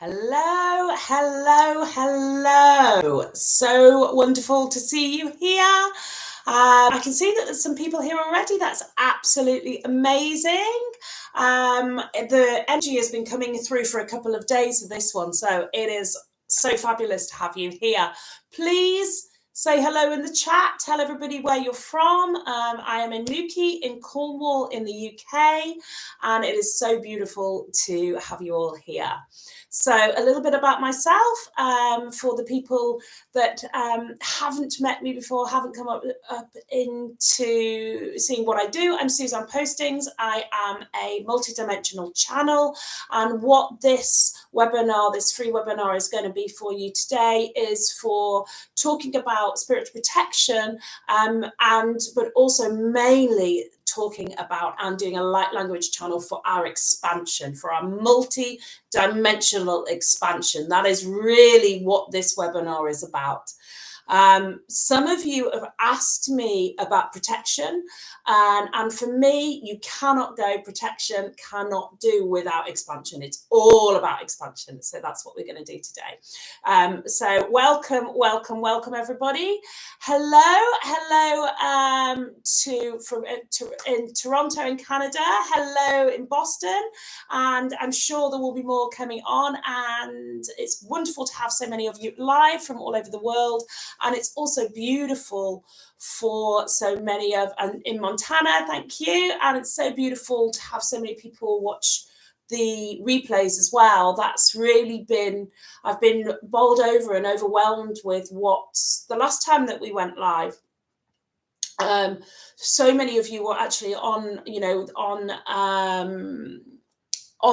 Hello, hello, hello. So wonderful to see you here. I can see that there's some people here already. That's absolutely amazing. The energy has been coming through for a couple of days for this one, so it is so fabulous to have you here. Please say hello in the chat. Tell everybody where you're from. I am in Newquay in Cornwall in the UK, and it is so beautiful to have you all here. So a little bit about myself for the people that haven't met me before, haven't come up into seeing what I do. I'm Suzanne Postings. I am a multidimensional channel, and what this webinar, this free webinar, is going to be for you today is for talking about spiritual protection, but also mainly talking about and doing a light language channel for our expansion, for our multi-dimensional expansion. That is really what this webinar is about. Some of you have asked me about protection, and for me, you cannot go, protection cannot do without expansion. It's all about expansion. So that's what we're going to do today. So welcome, welcome, welcome everybody. Hello in Toronto in Canada. Hello in Boston, and I'm sure there will be more coming on, and it's wonderful to have so many of you live from all over the world. And it's also beautiful for so many of, and in Montana, thank you. And it's so beautiful to have so many people watch the replays as well. That's really been, I've been bowled over and overwhelmed with what's the last time that we went live. So many of you were actually on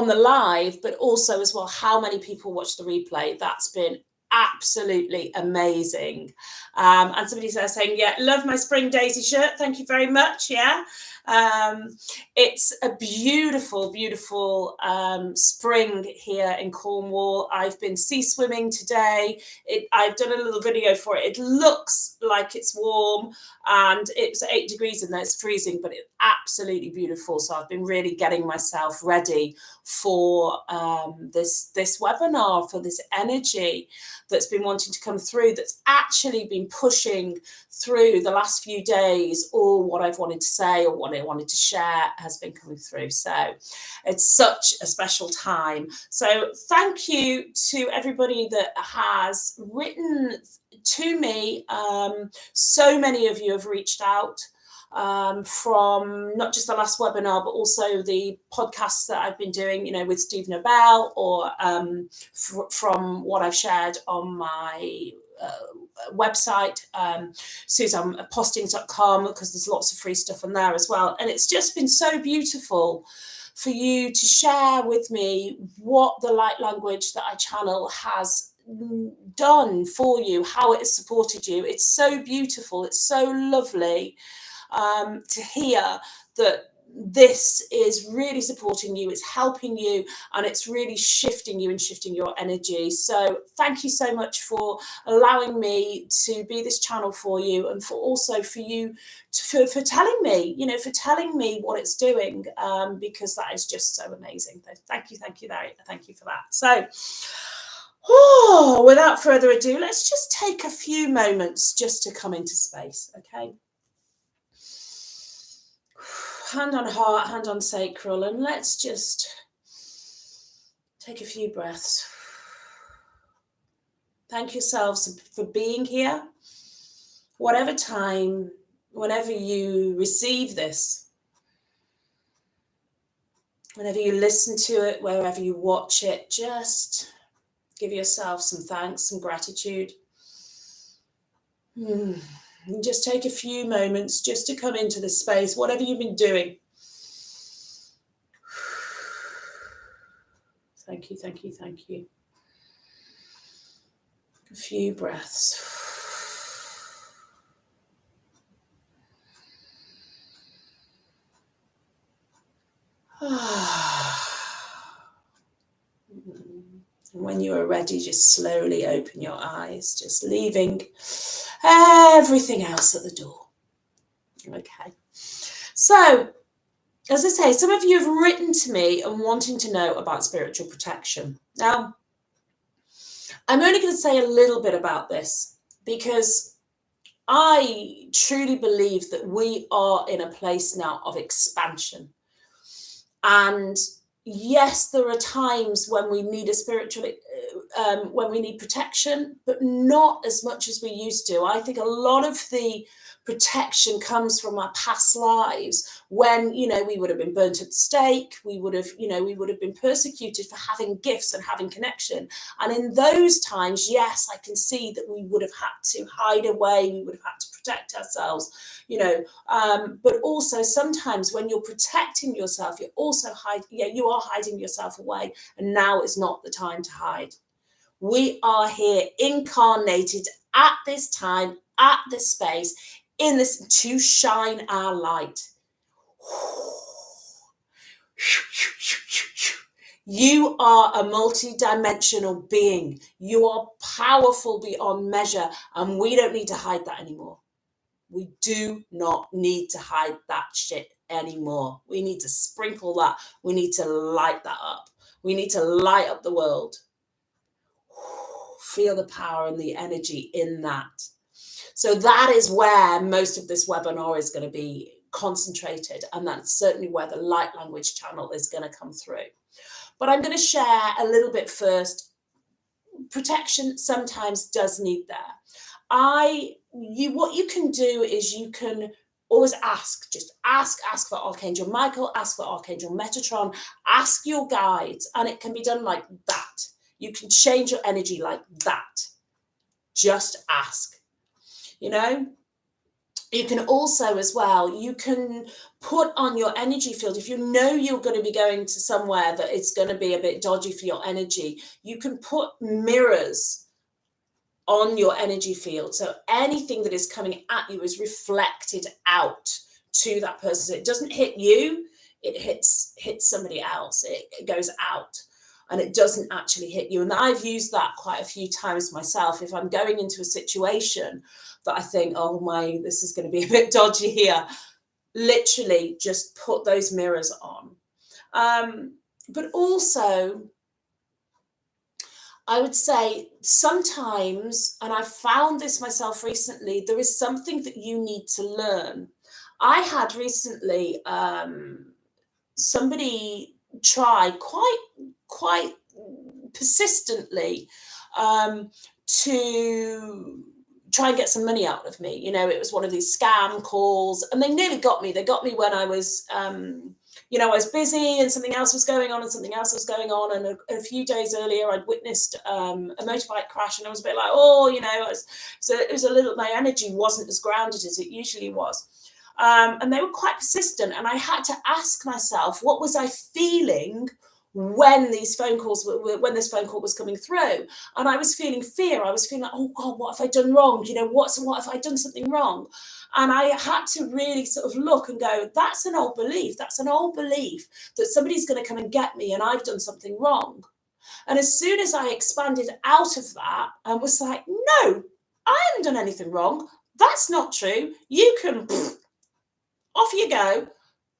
the live, but also as well, how many people watched the replay. That's been absolutely amazing. And somebody saying, yeah, love my spring daisy shirt, thank you very much. Yeah, it's a beautiful, beautiful spring here in Cornwall. I've been sea swimming today. I've done a little video for it. It looks like it's warm, and it's 8 degrees in there. It's freezing, but it's absolutely beautiful. So I've been really getting myself ready for this webinar, for this energy that's been wanting to come through, that's actually been pushing through the last few days. All what I've wanted to say or what I wanted to share has been coming through. So it's such a special time. So thank you to everybody that has written to me. So many of you have reached out from not just the last webinar, but also the podcasts that I've been doing, with Steve Nobel, or from what I've shared on my website, SuzannePostings.com, because there's lots of free stuff on there as well. And it's just been so beautiful for you to share with me what the light language that I channel has done for you, how it has supported you. It's so beautiful. It's so lovely to hear that this is really supporting you, it's helping you, and it's really shifting you and shifting your energy. So thank you so much for allowing me to be this channel for you, and for you for telling me what it's doing, because that is just so amazing. Thank you for that. So without further ado, let's just take a few moments just to come into space. Okay, hand on heart, hand on sacral, and let's just take a few breaths. Thank yourselves for being here. Whatever time, whenever you receive this, whenever you listen to it, wherever you watch it, just give yourself some thanks, some gratitude. And just take a few moments just to come into this space, whatever you've been doing. Thank you, thank you, thank you. A few breaths. When you are ready, just slowly open your eyes, just leaving everything else at the door. Okay. So, as I say, some of you have written to me and wanting to know about spiritual protection. Now, I'm only going to say a little bit about this because I truly believe that we are in a place now of expansion. And yes, there are times when we need a spiritual, when we need protection, but not as much as we used to. I think a lot of the protection comes from our past lives when, you know, we would have been burnt at the stake, we would have, you know, we would have been persecuted for having gifts and having connection. And in those times, yes, I can see that we would have had to hide away, we would have had to protect ourselves, you know, but also sometimes when you're protecting yourself, you're also you are hiding yourself away, and now is not the time to hide. We are here incarnated at this time, at this space, in this to shine our light. You are a multi-dimensional being. You are powerful beyond measure, and we don't need to hide that anymore. We do not need to hide that shit anymore. We need to sprinkle that. We need to light that up. We need to light up the world. Feel the power and the energy in that. So that is where most of this webinar is going to be concentrated, and that's certainly where the light language channel is going to come through. But I'm going to share a little bit first. Protection sometimes does need there. What you can do is you can always ask, just ask for Archangel Michael, ask for Archangel Metatron, ask your guides, and it can be done like that. You can change your energy like that. Just ask, you know. You can also, as well, you can put on your energy field, if you know you're going to be going to somewhere that it's going to be a bit dodgy for your energy, you can put mirrors on your energy field. So anything that is coming at you is reflected out to that person. So it doesn't hit you, it hits somebody else. It goes out and it doesn't actually hit you. And I've used that quite a few times myself. If I'm going into a situation that I think, oh my, this is going to be a bit dodgy here, literally just put those mirrors on. But also, I would say sometimes, and I've found this myself recently, there is something that you need to learn. I had recently somebody try quite persistently to try and get some money out of me. You know, it was one of these scam calls, and they nearly got me. They got me when I was you know, I was busy and something else was going on and a few days earlier I'd witnessed a motorbike crash, and I was a bit like, oh, you know, so it was a little, my energy wasn't as grounded as it usually was. And they were quite persistent, and I had to ask myself, what was I feeling when this phone call was coming through? And I was feeling fear. I was feeling like, oh God, what have I done wrong? You know, what have I done something wrong? And I had to really sort of look and go, that's an old belief. That's an old belief that somebody's going to come and get me and I've done something wrong. And as soon as I expanded out of that and was like, no, I haven't done anything wrong. That's not true. You can, off you go.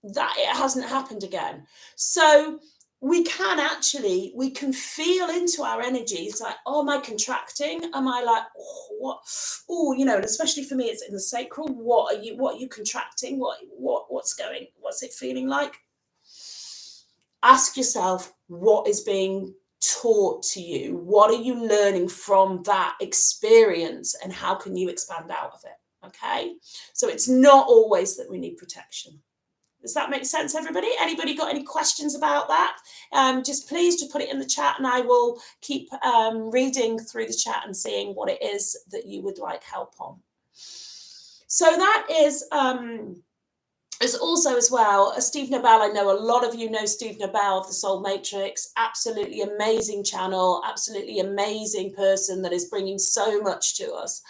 That it hasn't happened again. So we can feel into our energies like, oh, am I contracting? Am I like, oh, what? Oh, you know, and especially for me, it's in the sacral. What are you contracting? What's it feeling like? Ask yourself, what is being taught to you? What are you learning from that experience, and how can you expand out of it? Okay, so it's not always that we need protection. Does that make sense, everybody? Anybody got any questions about that? Just please put it in the chat, and I will keep reading through the chat and seeing what it is that you would like help on. So that is also as well, Steve Nobel. I know a lot of you know Steve Nobel of the Soul Matrix. Absolutely amazing channel, absolutely amazing person that is bringing so much to us.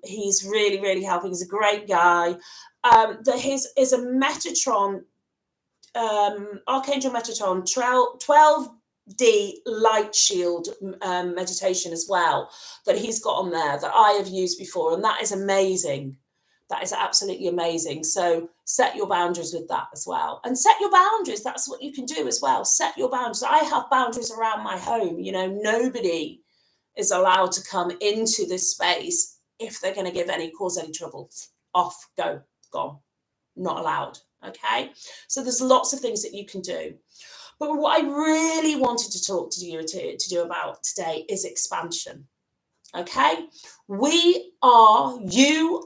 He's really, really helping. He's a great guy. His is a Metatron, Archangel Metatron 12D light shield meditation as well, that he's got on there that I have used before, and that is amazing. That is absolutely amazing. So set your boundaries with that as well, and set your boundaries. That's what you can do as well. Set your boundaries. I have boundaries around my home. You know, nobody is allowed to come into this space, if they're going to cause any trouble, off, go, gone, not allowed. Okay, so there's lots of things that you can do. But what I really wanted to talk to you to do about today is expansion. Okay, you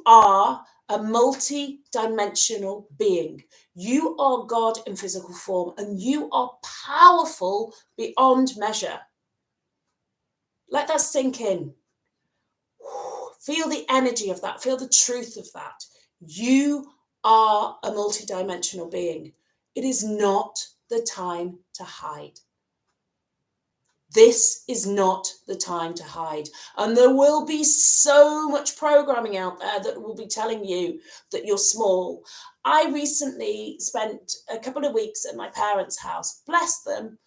are a multi-dimensional being. You are God in physical form, and you are powerful beyond measure. Let that sink in. Feel the energy of that. Feel the truth of that. You are a multi-dimensional being. It is not the time to hide. This is not the time to hide. And there will be so much programming out there that will be telling you that you're small. I recently spent a couple of weeks at my parents' house, bless them.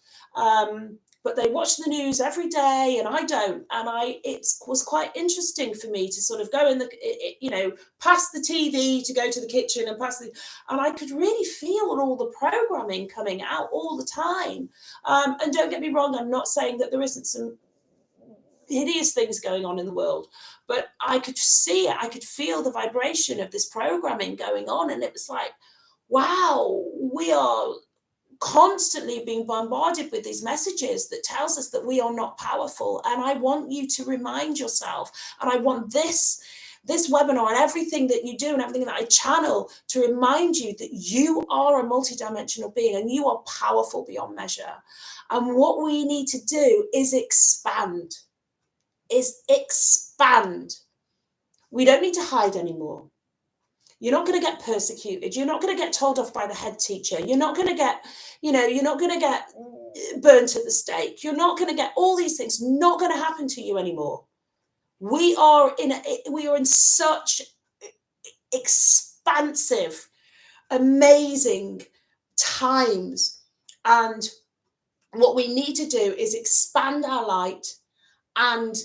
But they watch the news every day and I don't. And it was quite interesting for me to sort of go in past the TV to go to the kitchen and and I could really feel all the programming coming out all the time. And don't get me wrong, I'm not saying that there isn't some hideous things going on in the world, but I could see it. I could feel the vibration of this programming going on. And it was like, wow, we are constantly being bombarded with these messages that tells us that we are not powerful. And I want you to remind yourself, and I want this webinar and everything that you do and everything that I channel to remind you that you are a multidimensional being and you are powerful beyond measure. And what we need to do is expand. We don't need to hide anymore. You're not going to get persecuted. You're not going to get told off by the head teacher. You're not going to get, you're not going to get burnt at the stake. You're not going to get all these things. Not going to happen to you anymore. We are in such expansive, amazing times. And what we need to do is expand our light and,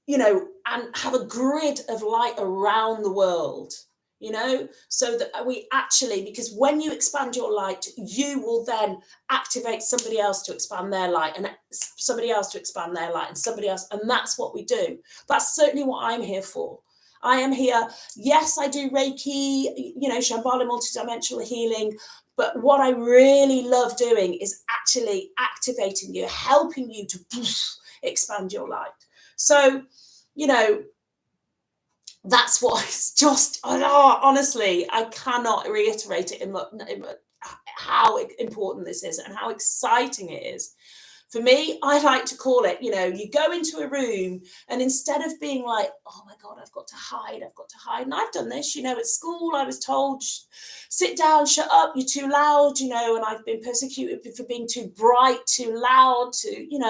and have a grid of light around the world. So that we actually, because when you expand your light, you will then activate somebody else to expand their light and somebody else to expand their light and somebody else. And that's what we do. That's certainly what I'm here for. I am here. Yes, I do Reiki, Shambhala multidimensional healing. But what I really love doing is actually activating you, helping you to expand your light. So, that's what it's just, honestly, I cannot reiterate it in how important this is and how exciting it is. For me, I like to call it, you go into a room and instead of being like, oh my God, I've got to hide. And I've done this, at school, I was told, sit down, shut up, you're too loud, and I've been persecuted for being too bright, too loud, and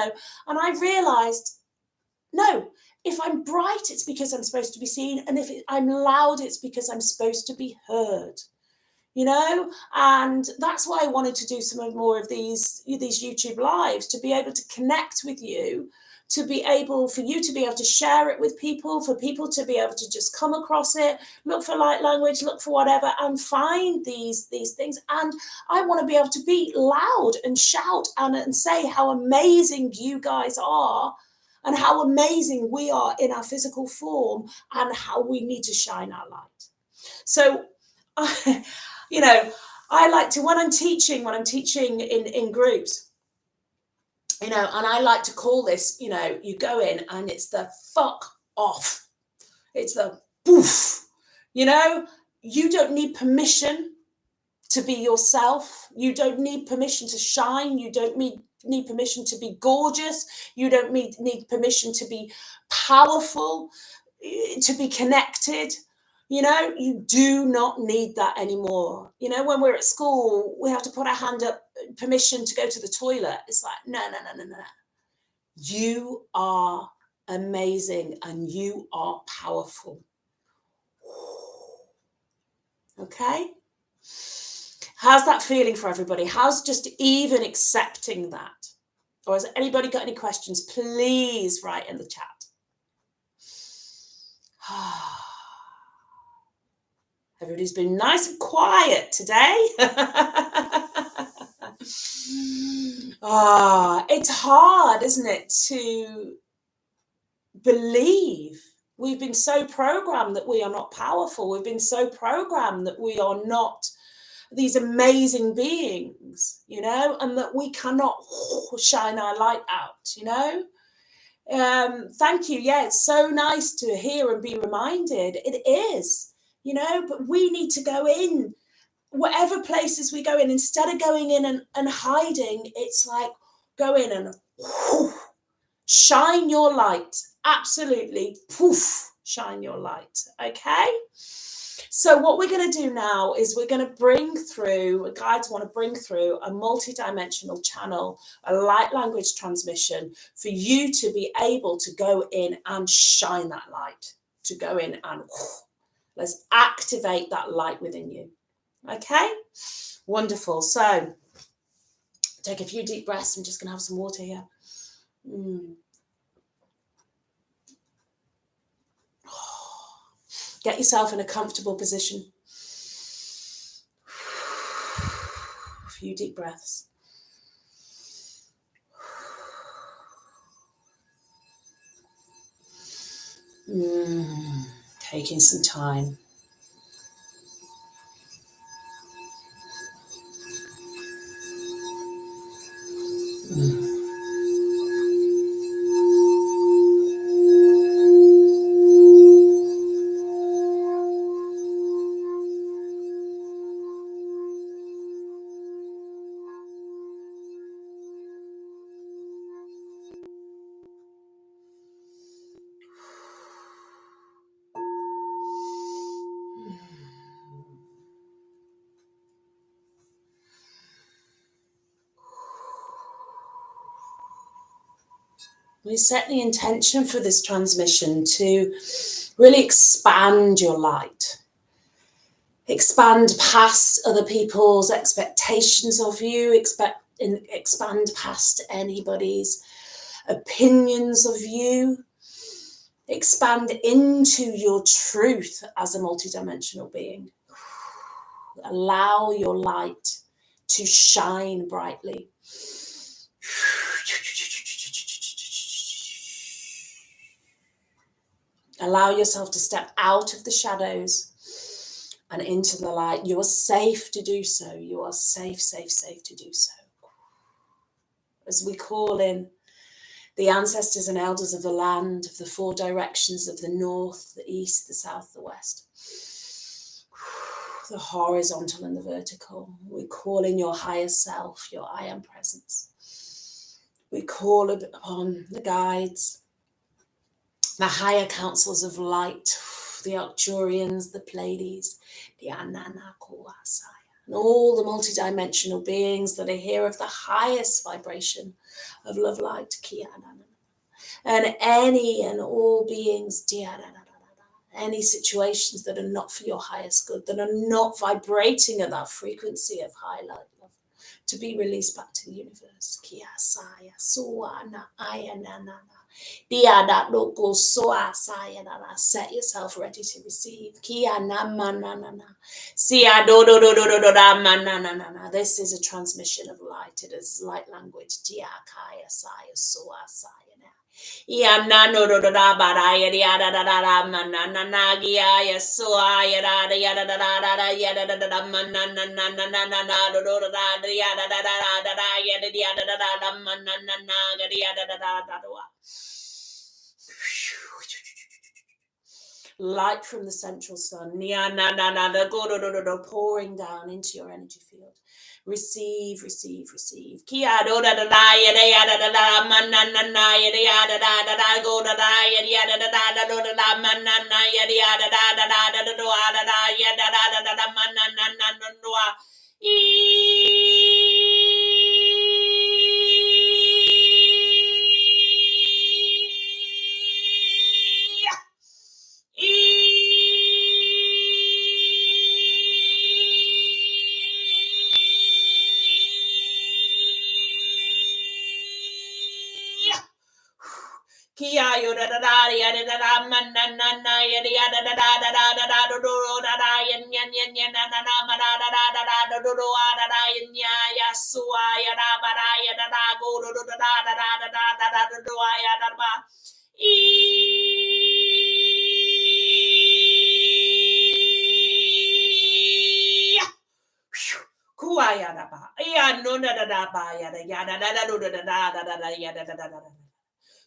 I realized, no, if I'm bright, it's because I'm supposed to be seen. And if I'm loud, it's because I'm supposed to be heard, and that's why I wanted to do more of these YouTube lives, to be able to connect with you, for you to be able to share it with people, for people to be able to just come across it, look for light language, look for whatever, and find these things. And I want to be able to be loud and shout and say how amazing you guys are, and how amazing we are in our physical form, and how we need to shine our light. So, I like to, when I'm teaching in groups, and I like to call this, you go in and it's the fuck off. It's the poof. You don't need permission to be yourself. You don't need permission to shine. You don't need permission to be gorgeous. You don't need permission to be powerful, to be connected. You do not need that anymore. When we're at school, we have to put our hand up, permission to go to the toilet. It's like, no. You are amazing and you are powerful. Okay? How's that feeling for everybody? How's just even accepting that? Or has anybody got any questions? Please write in the chat. Everybody's been nice and quiet today. It's hard, isn't it, to believe. We've been so programmed that we are not powerful. We've been so programmed that we are not these amazing beings, you know, and that we cannot shine our light out, you know. Thank you. Yeah, it's so nice to hear and be reminded. It is, you know, but we need to go in whatever places we go in, instead of going in and hiding. It's like go in and shine your light. Absolutely. Poof, shine your light. Okay. So what we're going to do now is we're going to bring through, guides want to bring through a multi-dimensional channel, a light language transmission for you to be able to go in and shine that light, to go in and let's activate that light within you. Okay, wonderful. So take a few deep breaths. I'm just going to have some water here. Get yourself in a comfortable position. A few deep breaths. Taking some time. We set the intention for this transmission to really expand your light. Expand past other people's expectations of you, expand past anybody's opinions of you. Expand into your truth as a multidimensional being. Allow your light to shine brightly. Allow yourself to step out of the shadows and into the light. You are safe to do so. You are safe, safe, safe to do so. As we call in the ancestors and elders of the land, of the four directions of the north, the east, the south, the west, the horizontal and the vertical. We call in your higher self, your I am presence. We call upon the guides, the higher councils of light, the Arcturians, the Pleiades, the Ananakoasaya, and all the multidimensional beings that are here of the highest vibration of love light, and any and all beings, any situations that are not for your highest good, that are not vibrating at that frequency of high light love, to be released back to the universe. Set yourself ready to receive. This is a transmission of light. It is light language. Light from the central sun, pouring down into your energy field. Receive, receive, receive.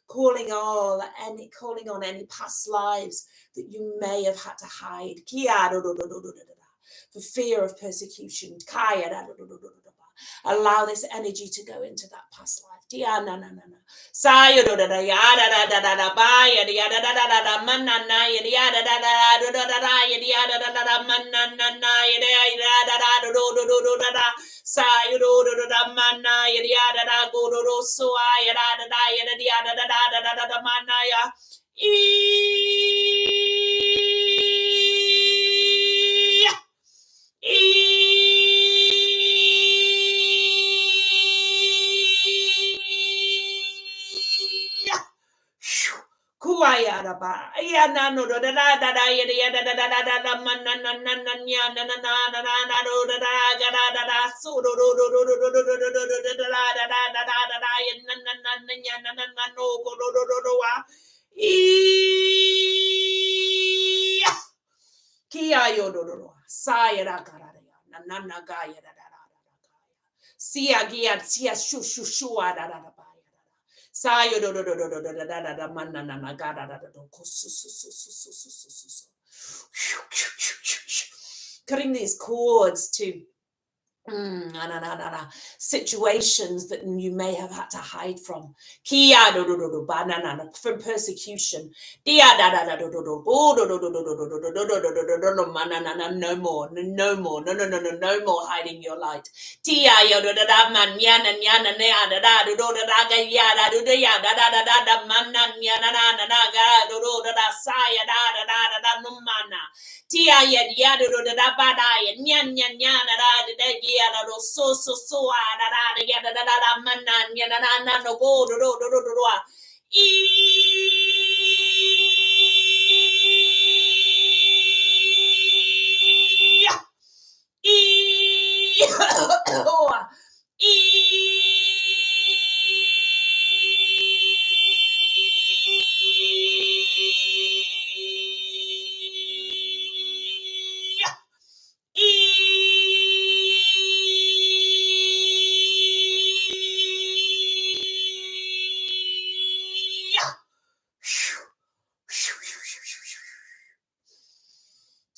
Calling on any past lives that you may have had to hide for fear of persecution. Allow this energy to go into that past life. Cutting these cords to situations that you may have had to hide from persecution. No more, no more hiding your light. Tia yet yada da bada nyan nyan yana da yada do so da yada da manan yana na no go do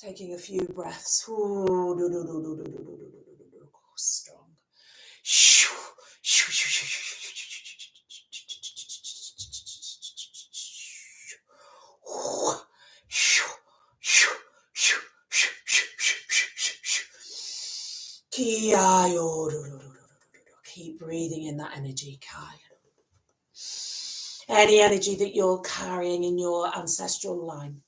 Taking a few breaths. Strong. Keep breathing in that energy. Any energy that you're carrying in your ancestral line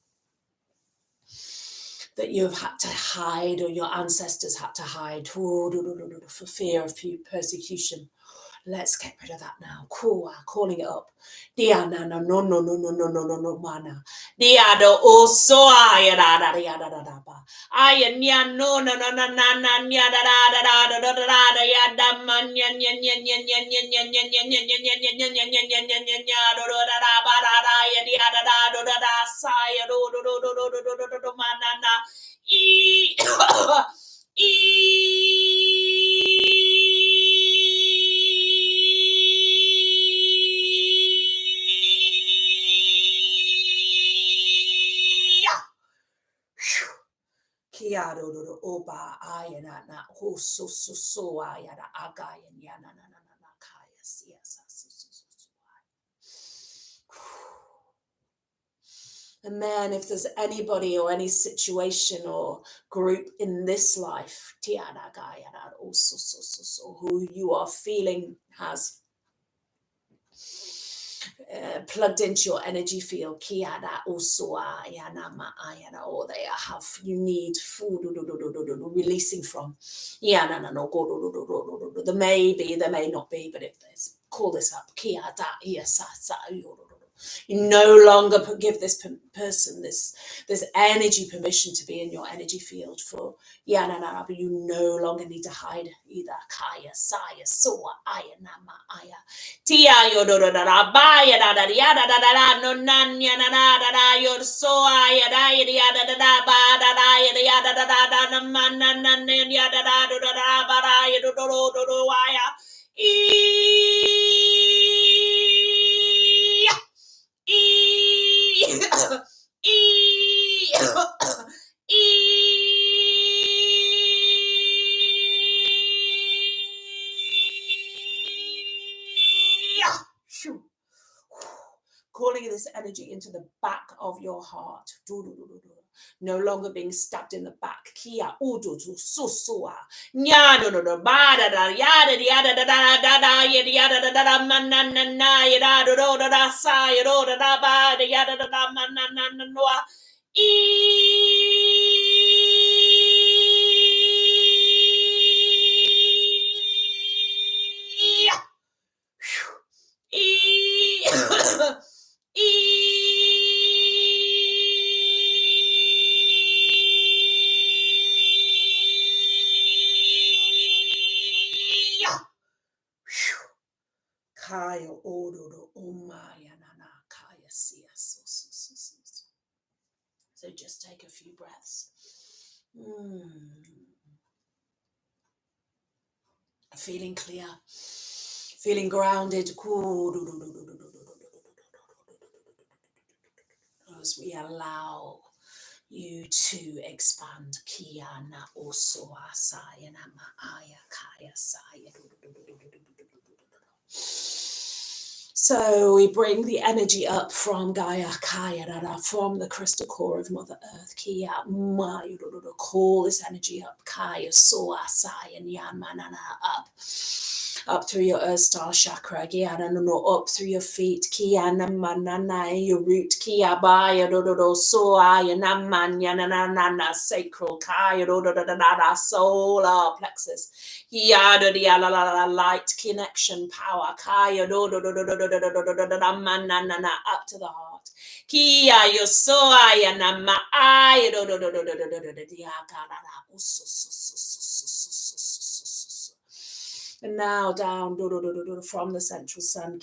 that you've had to hide, or your ancestors had to hide for fear of persecution. Let's get rid of that now. Calling it up. Diana, no, mana. Diado oso ayanya no Kiado oba ayana na ho so ayana agayan yana na kaya siasa. And then if there's anybody or any situation or group in this life, tiana gaya also who you are feeling has plugged into your energy field, or they have you need food releasing from. There may be, there may not be, but if there's, call this up. You no longer give this person this energy permission to be in your energy field for but you no longer need to hide either. Kaya, Saya, Soa, Aya, Nama, Aya. Tia yo do do da da ba ya da da ya da da da da no nan ya na da da da yo so ya da ya da da da ba da da ya da da da da na man na na ya da da do da da ba da ya do do do do wa ya calling this energy into the back of your heart. No longer being stabbed in the back. Kia udutu susua. Nyado no no bada da yada yada da da da da yada yada da da manana na yada do da da sa yada da da ba yada da da manana noa. Kaya ododo umaya nana kaya sia so. So just take a few breaths. Feeling clear, feeling grounded. As we allow you to expand. Kia na oso asaya na maaya kaya saya. So we bring the energy up from Gaia Kaya, from the crystal core of Mother Earth. Kia Mayu, call this energy up. Kaya Soa Saya Nyamanana up through your Earth Star chakra. Kia no up through your feet. Kia Namanana your root. Kia Baya do Soa Yanamanya Nana sacral Kaya solar plexus. Yada the light connection power kaya up to the heart. Kia yosoaya nama ay and now down from the central sun,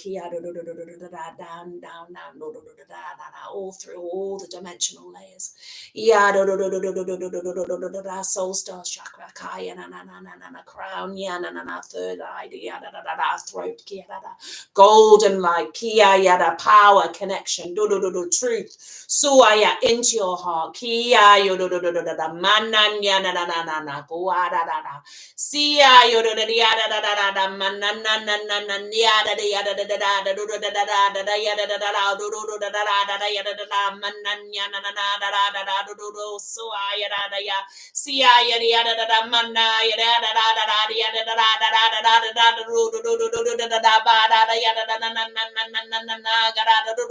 down, all through all the dimensional layers. Soul star chakra, kaya crown, third eye, throat, golden light, kia power connection, truth, suaya into your heart, kia manan Sia yoda yada da da da manana yada yada da da da da da da yada da da do da da da yada da mananya na da da da do so yada da ya sia yada da da manna yada da da da yada da da da da do da da ba da yada da na ga do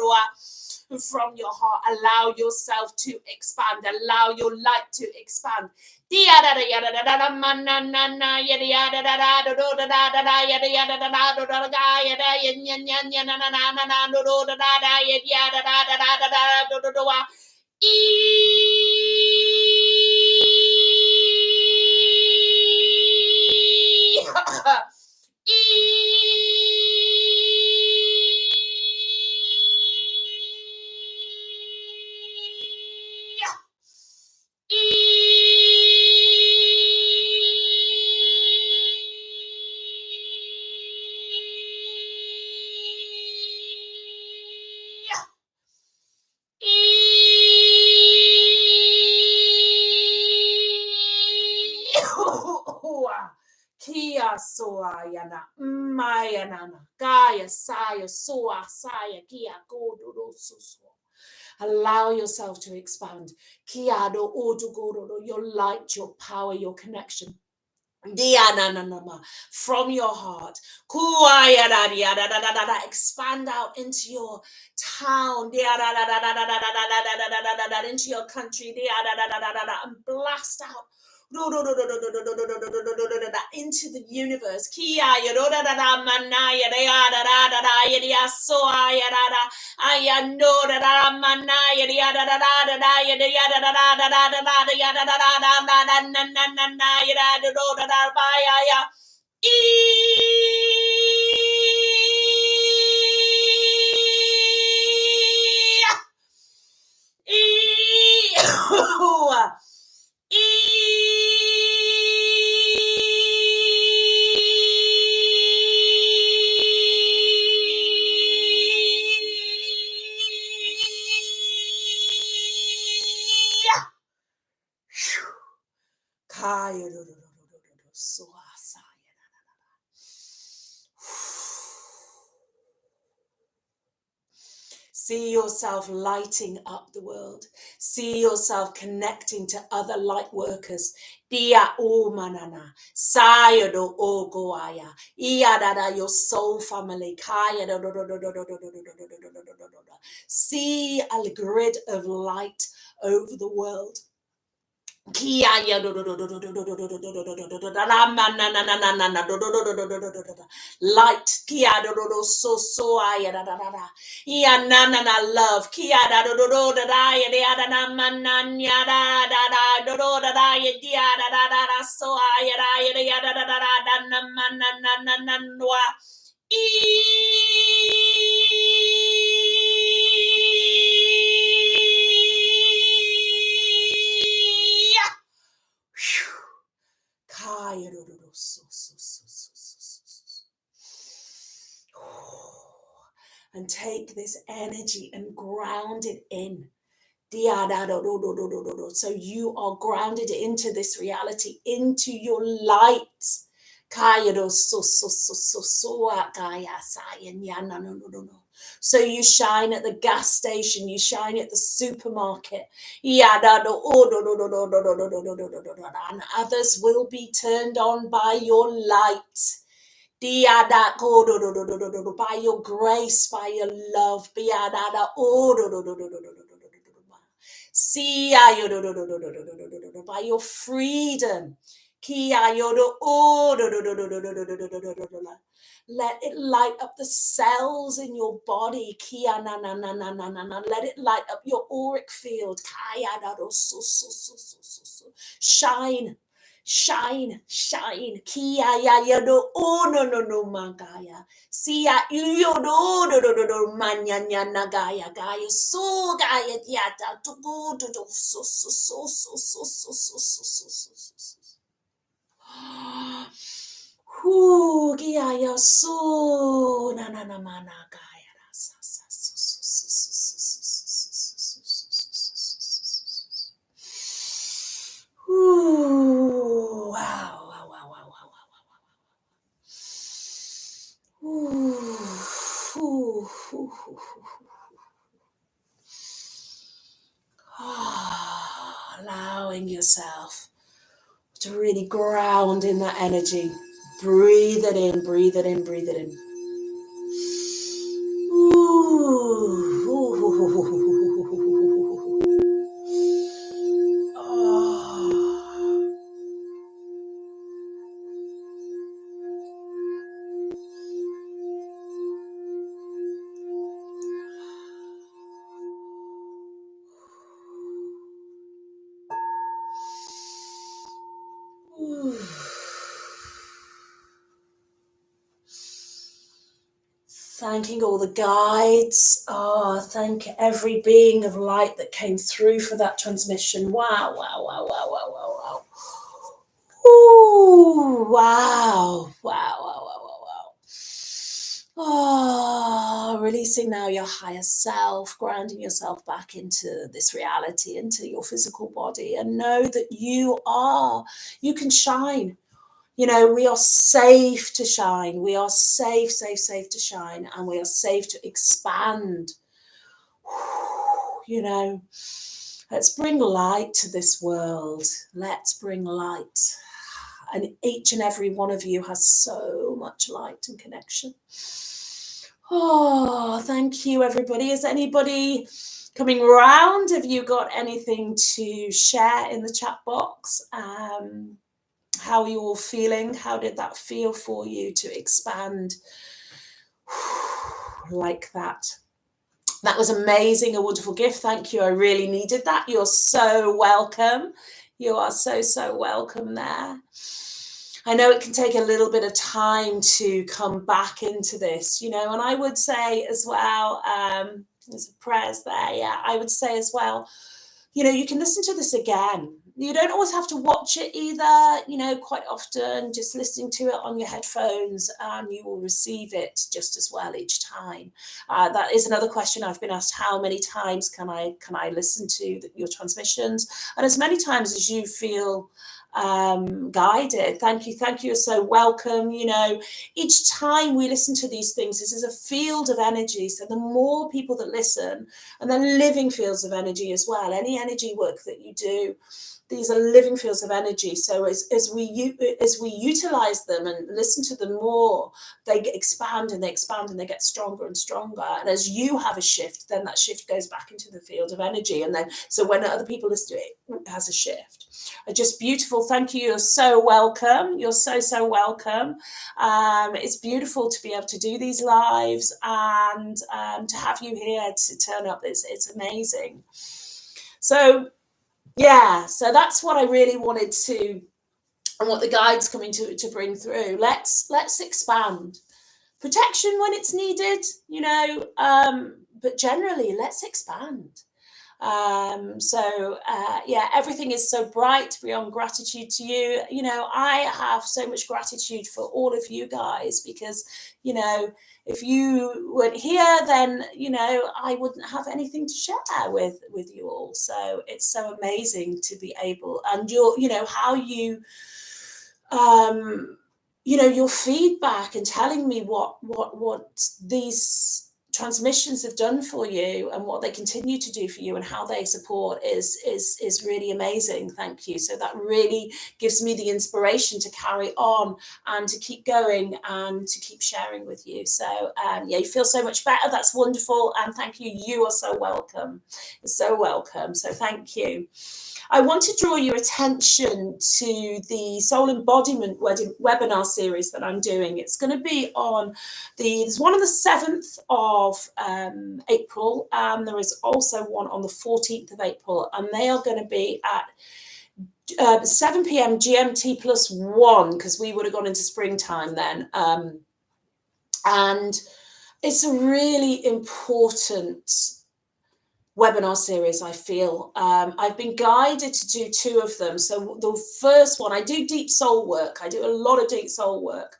from your heart. Allow yourself to expand. Allow your light to expand. Kia soa yana mayanana kaya saya soa saya kia godo suso. Allow yourself to expand. Kia do odo your light, your power, your connection. From your heart, expand out into your town, into your country, and blast out into the universe. See yourself lighting up the world. See yourself connecting to other light workers. Dia o manana, sayado o goaya, iadada your soul family. Kaya do do do do do do do do do do do do do do do. See a grid of light over the world. Kia ya do do do do do do do do do do do do do do da na na na na na na na do do do do do do do do do. Light kia do do do so so ya da da da da ya na na na love kia da do do do da da ya da na na na ya da da da do do da da ya dia da da da da so ya da da da da na na na na na na and take this energy and ground it in. So you are grounded into this reality, into your light. So you shine at the gas station, you shine at the supermarket, and others will be turned on by your light. By your grace, by your love, by your freedom. Let it light up the cells in your body. Let it light up your auric field. Shine. Shine, shine. Kia ya ya do oh no no no magaya. Sia yo do manya nya gaya gaya so gaya diata to go to do so. Hu kia ya so na mana gaya sa. Ooh, wow. Ooh. Allowing yourself to really ground in that energy. Breathe it in, breathe it in, breathe it in. Ooh. Thanking all the guides. Thank every being of light that came through for that transmission. Wow. Ooh, wow. Releasing now your higher self, grounding yourself back into this reality, into your physical body, and know that you can shine. We are safe to shine. We are safe to shine, and we are safe to expand. Let's bring light to this world. Let's bring light. And each and every one of you has so much light and connection. Thank you, everybody. Is anybody coming round? Have you got anything to share in the chat box? How are you all feeling? How did that feel for you to expand like that? That was amazing, a wonderful gift. Thank you. I really needed that. You're so welcome. You are so welcome there. I know it can take a little bit of time to come back into this, and I would say as well, there's prayers there. Yeah, I would say as well, you can listen to this again. You don't always have to watch it either, quite often just listening to it on your headphones, you will receive it just as well each time. That is another question I've been asked: how many times can I listen to your transmissions? And as many times as you feel guided. Thank you. You're so welcome. You know, each time we listen to these things, this is a field of energy. So the more people that listen, and then living fields of energy as well, any energy work that you do, these are living fields of energy. So as we utilize them and listen to them more, they expand and they expand and they get stronger and stronger. And as you have a shift, then that shift goes back into the field of energy. And then, so when other people listen to it, it has a shift. Just beautiful. Thank you. You're so welcome. You're so welcome. It's beautiful to be able to do these lives and to have you here to turn up. It's amazing. So yeah, so that's what I really wanted to, and what the guide's coming to bring through. Let's expand. Protection when it's needed, you know, but generally let's expand. Yeah, everything is so bright. Beyond gratitude to you. You know, I have so much gratitude for all of you guys, because, you know, if you weren't here, then, you know, I wouldn't have anything to share with you all. So it's so amazing to be able, and you know, how you, you know, your feedback and telling me what these transmissions have done for you and what they continue to do for you and how they support is really amazing. Thank you. So that really gives me the inspiration to carry on and to keep going and to keep sharing with you. So yeah, you feel so much better. That's wonderful. And thank you. You are so welcome. You're so welcome. So thank you. I want to draw your attention to the Soul Embodiment webinar series that I'm doing. It's going to be on there's one on the 7th of April, and there is also one on the 14th of April, and they are going to be at 7 p.m. GMT +1, because we would have gone into springtime then. And it's a really important webinar series, I feel. I've been guided to do 2 of them. So the first one, I do deep soul work. I do a lot of deep soul work.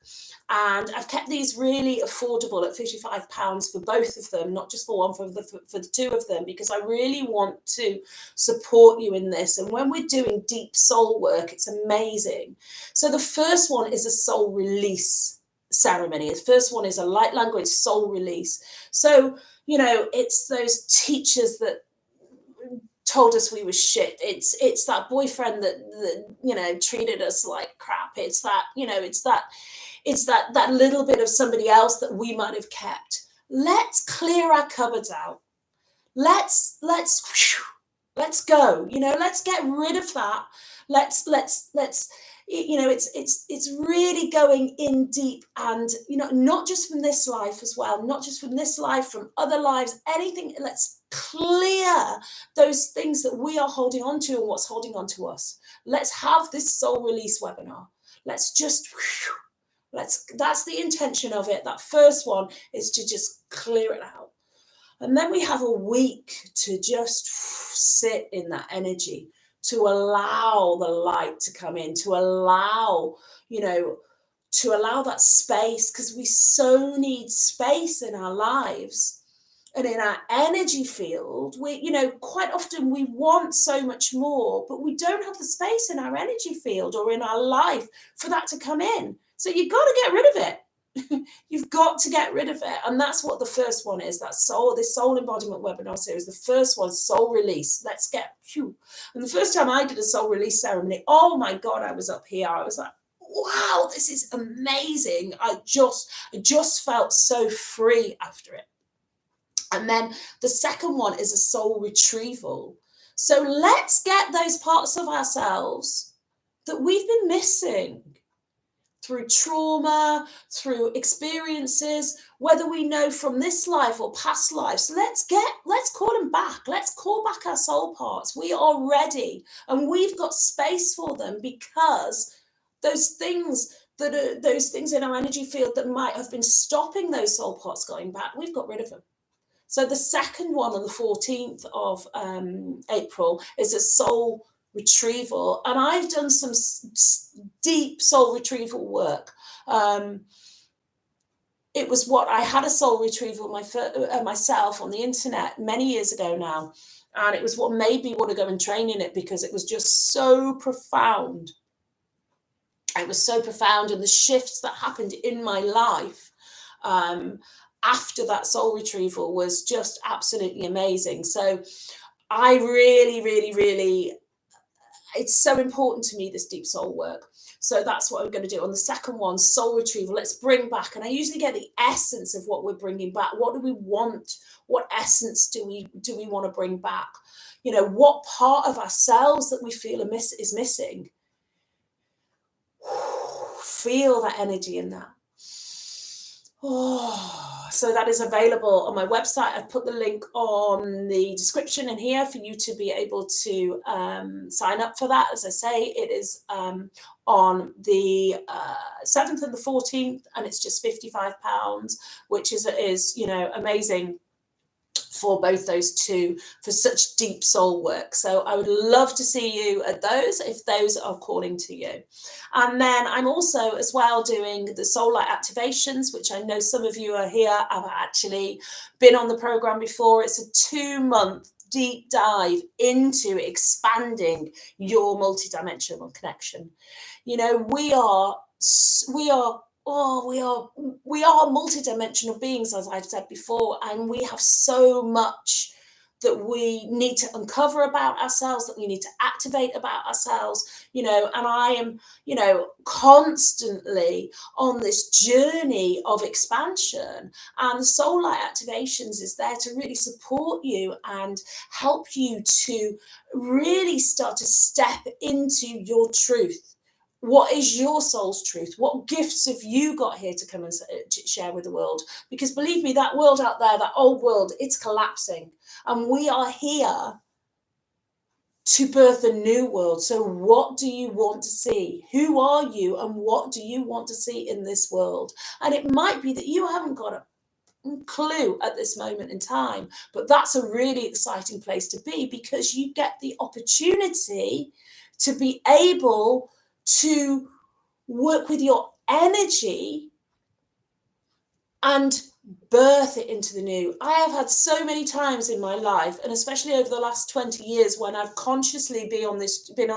And I've kept these really affordable at £55 for both of them, not just for one, for the 2 of them, because I really want to support you in this. And when we're doing deep soul work, it's amazing. So the first one is a soul release ceremony. The first one is a light language soul release. So, you know, it's those teachers that told us we were shit. It's that boyfriend that you know, treated us like crap. It's that, you know, it's that little bit of somebody else that we might have kept. Let's clear our cupboards out. Let's go. You know, let's get rid of that. Let's you know, it's really going in deep, and, you know, not just from this life as well, not just from this life, from other lives, anything. Let's clear those things that we are holding on to and what's holding on to us. Let's have this soul release webinar. Let's just that's the intention of it. That first one is to just clear it out. And then we have a week to just sit in that energy, to allow the light to come in, to allow, you know, to allow that space, because we so need space in our lives and in our energy field. We, you know, quite often we want so much more, but we don't have the space in our energy field or in our life for that to come in. So you've got to get rid of it. You've got to get rid of it. And that's what the first one is. That's this soul embodiment webinar series. The first one, soul release. Let's get, phew. And the first time I did a soul release ceremony, oh my God, I was up here. I was like, wow, this is amazing. I just felt so free after it. And then the second one is a soul retrieval. So let's get those parts of ourselves that we've been missing through trauma, through experiences, whether we know from this life or past lives. Let's call them back. Let's call back our soul parts. We are ready, and we've got space for them, because those things in our energy field that might have been stopping those soul parts going back, we've got rid of them. So the second one on the 14th of April is a soul retrieval, and I've done some deep soul retrieval work. It was what I had a soul retrieval myself on the internet many years ago now, and it was what made me want to go and train in it, because it was just so profound. It was so profound, and the shifts that happened in my life after that soul retrieval was just absolutely amazing. So I really, it's so important to me, this deep soul work. So that's what I'm going to do on the second one, soul retrieval. Let's bring back, and I usually get the essence of what we're bringing back. What do we want? What essence do we want to bring back? You know, what part of ourselves that we feel is missing? Feel that energy in that. Oh, so that is available on my website. I've put the link on the description in here for you to be able to sign up for that. As I say, it is on the 7th and the 14th, and it's just £55, which is you know, amazing for both those two, for such deep soul work. So I would love to see you at those if those are calling to you. And then I'm also as well doing the soul light activations, which I know some of you are here have actually been on the program before. It's a 2-month deep dive into expanding your multidimensional connection. You know, we are multidimensional beings, as I've said before, and we have so much that we need to uncover about ourselves, that we need to activate about ourselves, you know, and I am, you know, constantly on this journey of expansion, and the soul light activations is there to really support you and help you to really start to step into your truth. What is your soul's truth? What gifts have you got here to come and share with the world? Because believe me, that world out there, that old world, it's collapsing. And we are here to birth a new world. So what do you want to see? Who are you and what do you want to see in this world? And it might be that you haven't got a clue at this moment in time, but that's a really exciting place to be, because you get the opportunity to be able to work with your energy and birth it into the new. I have had so many times in my life, and especially over the last 20 years, when I've consciously been on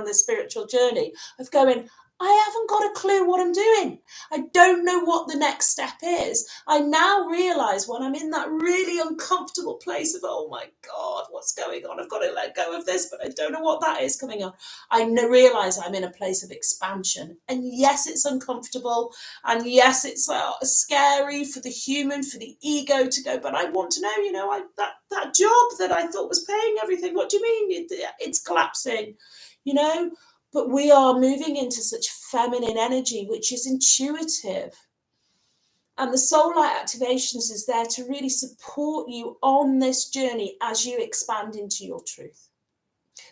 this spiritual journey of going, I haven't got a clue what I'm doing. I don't know what the next step is. I now realize when I'm in that really uncomfortable place of, oh my God, what's going on? I've got to let go of this, but I don't know what that is coming on. I realize I'm in a place of expansion. And yes, it's uncomfortable. And yes, it's scary for the human, for the ego to go, but I want to know, you know, that job that I thought was paying everything, what do you mean? It's collapsing, you know? But we are moving into such feminine energy, which is intuitive. And the soul light activations is there to really support you on this journey as you expand into your truth.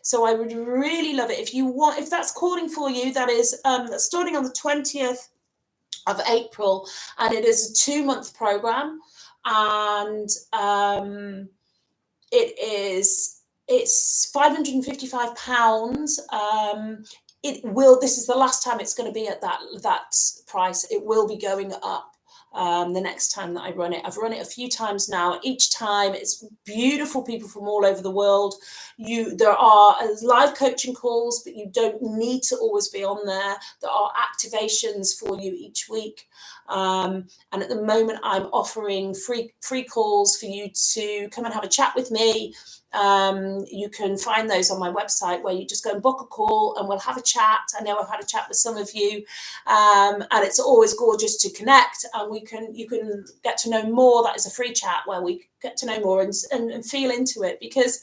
So I would really love it if that's calling for you. That is that's starting on the 20th of April, and it is a 2-month program, and it's £555. This is the last time it's going to be at that price. It will be going up the next time that I run it. I've run it a few times now. Each time it's beautiful people from all over the world. There are live coaching calls, but you don't need to always be on there. There are activations for you each week. And at the moment I'm offering free calls for you to come and have a chat with me. You can find those on my website, where you just go and book a call and we'll have a chat. I know I've had a chat with some of you, and it's always gorgeous to connect, and you can get to know more. That is a free chat where we get to know more and feel into it, because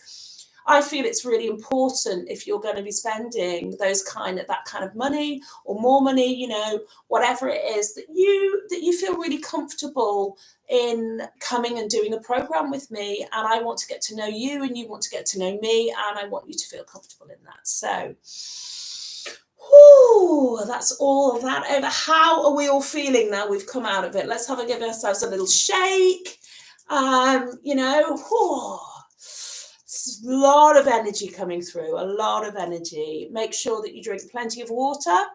I feel it's really important, if you're going to be spending that kind of money or more money, you know, whatever it is, that you feel really comfortable in coming and doing a program with me. And I want to get to know you, and you want to get to know me, and I want you to feel comfortable in that. So that's all of that over. How are we all feeling now we've come out of it? Let's give ourselves a little shake. You know, a lot of energy coming through, a lot of energy. Make sure that you drink plenty of water.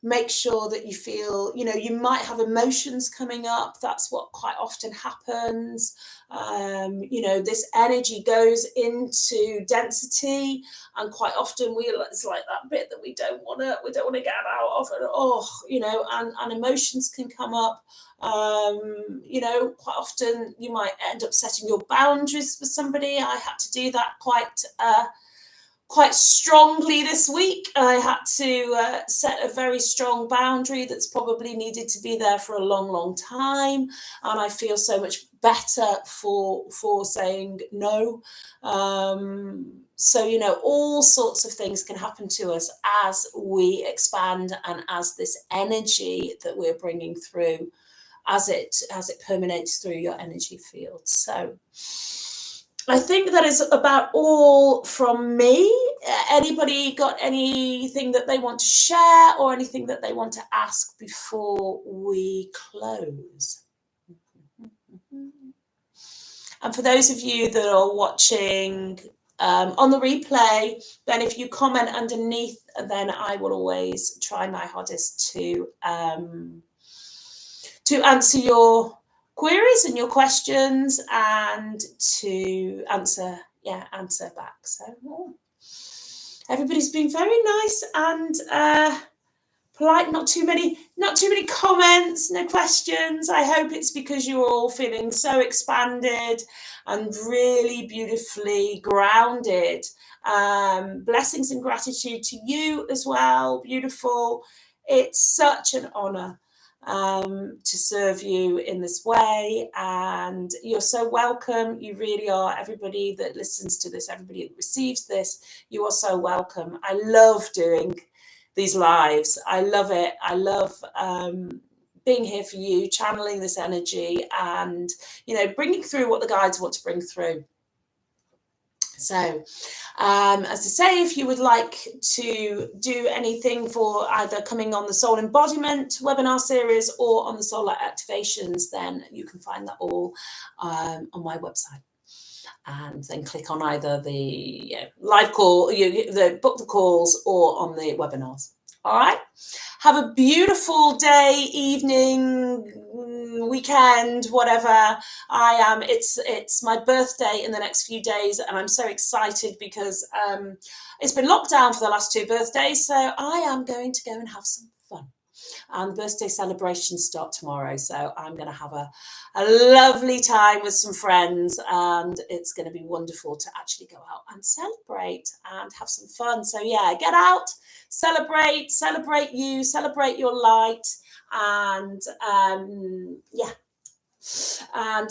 Make sure that you feel, you might have emotions coming up. That's what quite often happens. This energy goes into density, and quite often it's like that bit that we don't want to get out of, and emotions can come up. Quite often you might end up setting your boundaries for somebody. I had to do that quite strongly this week. I had to set a very strong boundary that's probably needed to be there for a long, long time, and I feel so much better for saying no. All sorts of things can happen to us as we expand, and as this energy that we're bringing through, as it permeates through your energy field. So I think that is about all from me. Anybody got anything that they want to share, or anything that they want to ask before we close? And for those of you that are watching on the replay, then if you comment underneath, then I will always try my hardest to answer your queries and your questions, and to answer back. So everybody's been very nice and polite. Not too many comments, no questions. I hope it's because you're all feeling so expanded and really beautifully grounded. Blessings and gratitude to you as well. Beautiful. It's such an honor to serve you in this way, and you're so welcome. You really are. Everybody that listens to this, everybody that receives this, you are so welcome. I love doing these lives. I love it. I love being here for you, channeling this energy, and bringing through what the guides want to bring through. So as I say, if you would like to do anything for either coming on the Soul Embodiment webinar series or on the Soul Light Activations, then you can find that all on my website. And then click on either the live call, the book the calls, or on the webinars. All right. Have a beautiful day, evening, weekend, whatever. It's my birthday in the next few days, and I'm so excited because it's been locked down for the last 2 birthdays. So I am going to go and have some fun. And the birthday celebrations start tomorrow, so I'm going to have a lovely time with some friends, and it's going to be wonderful to actually go out and celebrate and have some fun. So yeah, get out, celebrate you, celebrate your light, and and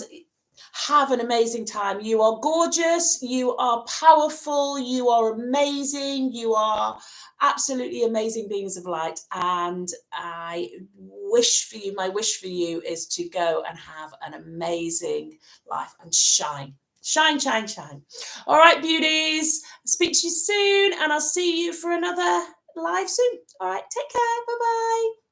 have an amazing time. You are gorgeous, you are powerful, you are amazing, you are absolutely amazing beings of light, and my wish for you is to go and have an amazing life and shine. All right, beauties, speak to you soon, and I'll see you for another live soon. All right, take care. Bye-bye.